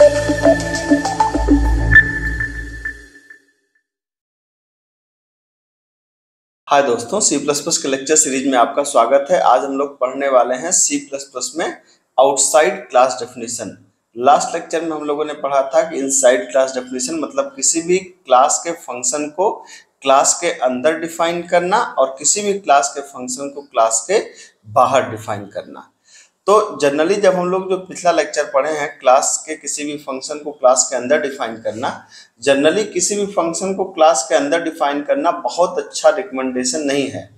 हाय दोस्तों, C plus plus के lecture series में आपका स्वागत है। आज हम लोग पढ़ने वाले हैं सी प्लस प्लस में outside class definition. Last lecture में हम लोगों ने पढ़ा था कि इनसाइड क्लास डेफिनेशन मतलब किसी भी क्लास के फंक्शन को क्लास के अंदर डिफाइन करना और किसी भी क्लास के फंक्शन को क्लास के बाहर डिफाइन करना। तो जनरली जब हम लोग जो पिछला लेक्चर पढ़े हैं क्लास के किसी भी फंक्शन को क्लास के अंदर डिफाइन करना, जनरली किसी भी फंक्शन को क्लास के अंदर डिफाइन करना बहुत अच्छा रिकमेंडेशन नहीं है।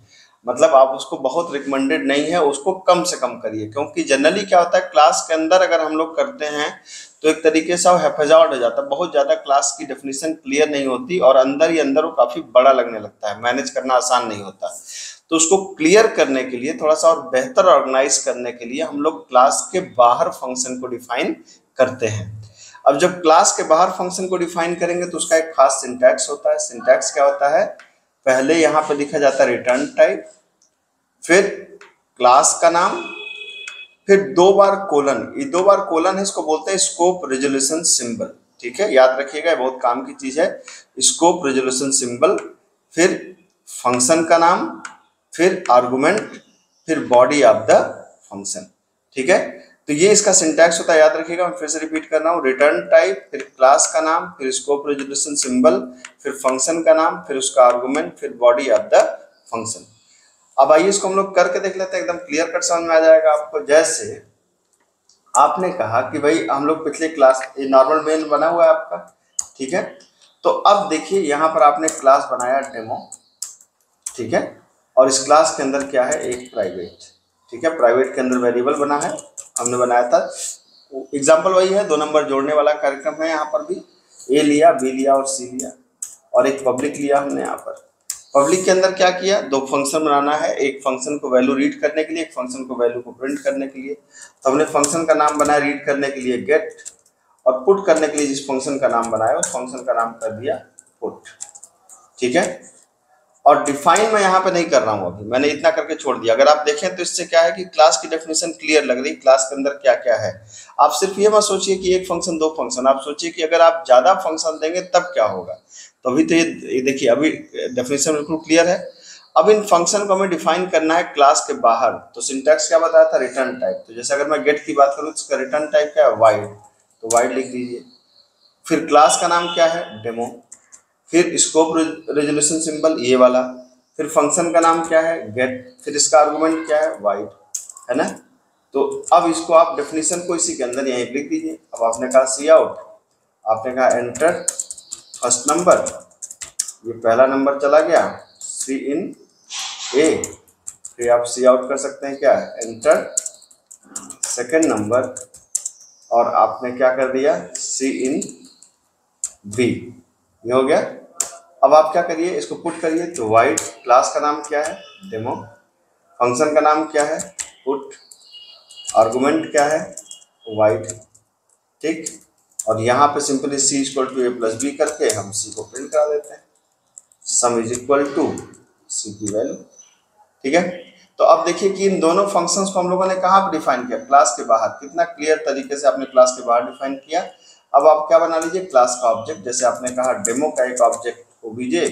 मतलब आप उसको बहुत रिकमेंडेड नहीं है, उसको कम से कम करिए। क्योंकि जनरली क्या होता है, क्लास के अंदर अगर हम लोग करते हैं तो एक तरीके से हैफेजार्ड हो जाता है, बहुत ज़्यादा क्लास की डेफिनेशन क्लियर नहीं होती और अंदर ही अंदर वो काफ़ी बड़ा लगने लगता है, मैनेज करना आसान नहीं होता। तो उसको क्लियर करने के लिए, थोड़ा सा और बेहतर ऑर्गेनाइज करने के लिए हम लोग क्लास के बाहर फंक्शन को डिफाइन करते हैं। अब जब क्लास के बाहर फंक्शन को डिफाइन करेंगे तो उसका एक खास सिंटैक्स होता है। सिंटैक्स क्या होता है, पहले यहाँ पर लिखा जाता है रिटर्न टाइप, फिर क्लास का नाम, फिर 2 बार कोलन। ये 2 बार कोलन है, इसको बोलते हैं स्कोप रेजोल्यूशन सिंबल। ठीक है, याद रखिएगा, बहुत काम की चीज है। स्कोप रेजोल्यूशन सिंबल, फिर फंक्शन का नाम, फिर आर्गुमेंट, फिर बॉडी ऑफ द फंक्शन। ठीक है, तो ये इसका सिंटैक्स होता है, याद रखिएगा। मैं फिर से रिपीट कर रहा हूँ, रिटर्न टाइप, फिर क्लास का नाम, फिर स्कोप रेजोल्यूशन सिंबल, फिर फंक्शन का नाम, फिर उसका आर्गुमेंट, फिर बॉडी ऑफ द फंक्शन। अब आइए इसको हम लोग करके देख लेते हैं, एकदम क्लियर कट समझ में आ जाएगा आपको। जैसे आपने कहा कि भाई हम लोग पिछले क्लास, ये नॉर्मल मेल बना हुआ है आपका, ठीक है। तो अब देखिए यहाँ पर आपने क्लास बनाया डेमो, ठीक है, और इस क्लास के अंदर क्या है, एक प्राइवेट। ठीक है, प्राइवेट के अंदर वेरिएबल बना है, हमने बनाया था। एग्जाम्पल वही है, 2 नंबर जोड़ने वाला कार्यक्रम है। यहाँ पर भी ए लिया, बी लिया और सी लिया, और एक पब्लिक लिया हमने। यहाँ पर पब्लिक के अंदर क्या किया, 2 फंक्शन बनाना है, एक फंक्शन को वैल्यू रीड करने के लिए, एक फंक्शन को वैल्यू को प्रिंट करने के लिए। तो हमने फंक्शन का नाम बनाया रीड करने के लिए गेट, और पुट करने के लिए जिस फंक्शन का नाम बनाया उस फंक्शन का नाम कर दिया पुट। ठीक है, और डिफाइन मैं यहाँ पे नहीं कर रहा हूँ, अभी मैंने इतना करके छोड़ दिया। अगर आप देखें तो इससे क्या है कि क्लास की डेफिनेशन क्लियर लग रही, क्लास के अंदर क्या क्या है। आप सिर्फ ये मत सोचिए कि एक फंक्शन 2 फंक्शन, आप सोचिए कि अगर आप ज्यादा फंक्शन देंगे तब क्या होगा। तो अभी तो ये देखिए, अभी डेफिनेशन बिल्कुल क्लियर है। अब इन फंक्शन को हमें डिफाइन करना है क्लास के बाहर। तो सिंटैक्स क्या बताया था, रिटर्न टाइप। तो जैसे अगर मैं गेट की बात करूँ तो इसका रिटर्न टाइप क्या है, वाइड, तो वाइड लिख दीजिए। फिर क्लास का नाम क्या है, डेमो, फिर स्कोप रेजोल्यूशन सिंबल ये वाला, फिर फंक्शन का नाम क्या है, गेट, फिर इसका आर्गुमेंट क्या है, वाइड, है ना। तो अब इसको आप डेफिनेशन को इसी के अंदर यहीं लिख दीजिए। अब आपने कहा सी आउट, आपने कहा एंटर फर्स्ट नंबर, ये पहला नंबर चला गया, सी इन ए, फिर आप सी आउट कर सकते हैं क्या, एंटर सेकेंड नंबर, और आपने क्या कर दिया, सी इन बी, ये हो गया। अब आप क्या करिए, इसको पुट करिए। तो वाइड, क्लास का नाम क्या है, डेमो, फंक्शन का नाम क्या है, पुट, आर्गुमेंट क्या है, वाइड। ठीक, और यहाँ पे simply C equal to A plus B करके हम सी को प्रिंट करा देते हैं, sum is equal to C की वैल्यू। ठीक है, तो अब देखिए कि इन दोनों फंक्शंस को हम लोगों ने कहाँ पर डिफाइन किया, क्लास के बाहर। कितना क्लियर तरीके से आपने क्लास के बाहर डिफाइन किया। अब आप क्या बना लीजिए, क्लास का ऑब्जेक्ट। जैसे आपने कहा डेमो का एक ऑब्जेक्ट ओबीजे,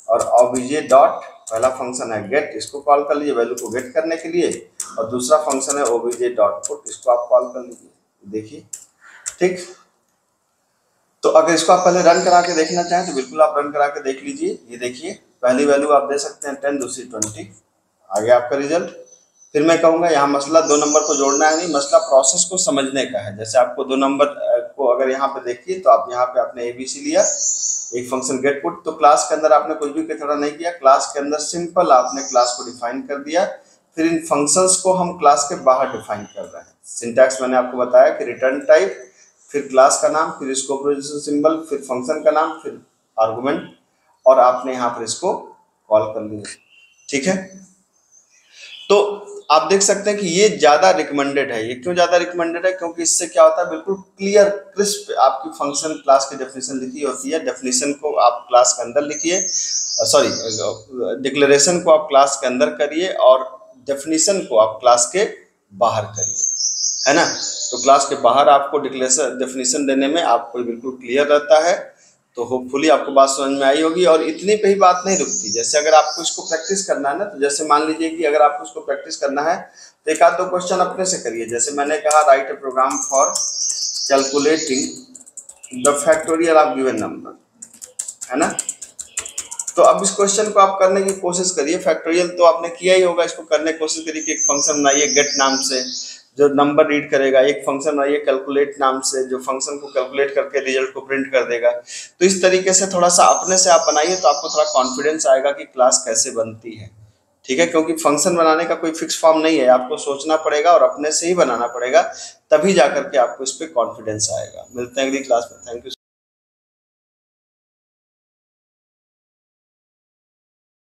और ओबीजे डॉट पहला फंक्शन है गेट, इसको कॉल कर लीजिए वैल्यू को गेट करने के लिए, और दूसरा फंक्शन है ओबीजे डॉट पुट, इसको आप कॉल कर लीजिए। देखिए, ठीक। तो अगर इसको आप पहले रन करा के देखना चाहें तो बिल्कुल आप रन करा के देख लीजिए। ये देखिए, पहली वैल्यू आप दे सकते हैं 10, दूसरी 20, आ गया आपका रिजल्ट। फिर मैं कहूँगा यहाँ मसला 2 नंबर को जोड़ना है नहीं, मसला प्रोसेस को समझने का है। जैसे आपको 2 नंबर को अगर यहाँ पे देखिए तो आप यहाँ पे आपने एबीसी लिया, एक फंक्शन गेट पुट, तो क्लास के अंदर आपने कुछ भी खड़ा नहीं किया, क्लास के अंदर सिंपल आपने क्लास को डिफाइन कर दिया। फिर इन फंक्शंस को हम क्लास के बाहर डिफाइन कर रहे हैं। सिंटैक्स मैंने आपको बताया कि रिटर्न टाइप, फिर क्लास का नाम, फिर स्कोप रेजोल्यूशन सिंबल, फिर फंक्शन का नाम, फिर आर्गुमेंट, और आपने यहाँ पर इसको कॉल कर लिया। ठीक है, तो आप देख सकते हैं कि ये ज्यादा रिकमेंडेड है। ये क्यों ज्यादा रिकमेंडेड है, क्योंकि इससे क्या होता है, बिल्कुल क्लियर क्रिस्प आपकी फंक्शन क्लास की डेफिनेशन लिखी होती है। डेफिनेशन को आप क्लास के अंदर लिखिए, सॉरी डिक्लेरेशन को आप क्लास के अंदर करिए और डेफिनेशन को आप क्लास के बाहर करिए, है ना। तो क्लास के बाहर आपको डेफिनेशन देने में आपको बिल्कुल क्लियर रहता है। तो होपफुली आपको बात समझ में आई होगी। और इतनी पे ही बात नहीं रुकती, जैसे अगर आपको इसको प्रैक्टिस करना है ना, तो जैसे मान लीजिए कि अगर आपको इसको प्रैक्टिस करना है तो एक आध दो क्वेश्चन अपने से करिए। जैसे मैंने कहा, write a program for calculating the factorial of given number, है ना। तो अब इस क्वेश्चन को आप करने की कोशिश करिए। फैक्टोरियल तो आपने किया ही होगा, इसको करने की कोशिश करिए कि एक फंक्शन बनाइए गेट नाम से जो नंबर रीड करेगा, एक फंक्शन बनाइए कैलकुलेट नाम से जो फंक्शन को कैलकुलेट करके रिजल्ट को प्रिंट कर देगा। तो इस तरीके से थोड़ा सा अपने से आप बनाइए तो आपको थोड़ा कॉन्फिडेंस आएगा कि क्लास कैसे बनती है, ठीक है। क्योंकि फंक्शन बनाने का कोई फिक्स फॉर्म नहीं है, आपको सोचना पड़ेगा और अपने से ही बनाना पड़ेगा, तभी जाकर के आपको इस पर कॉन्फिडेंस आएगा। मिलते हैं अगली क्लास में। Thank you.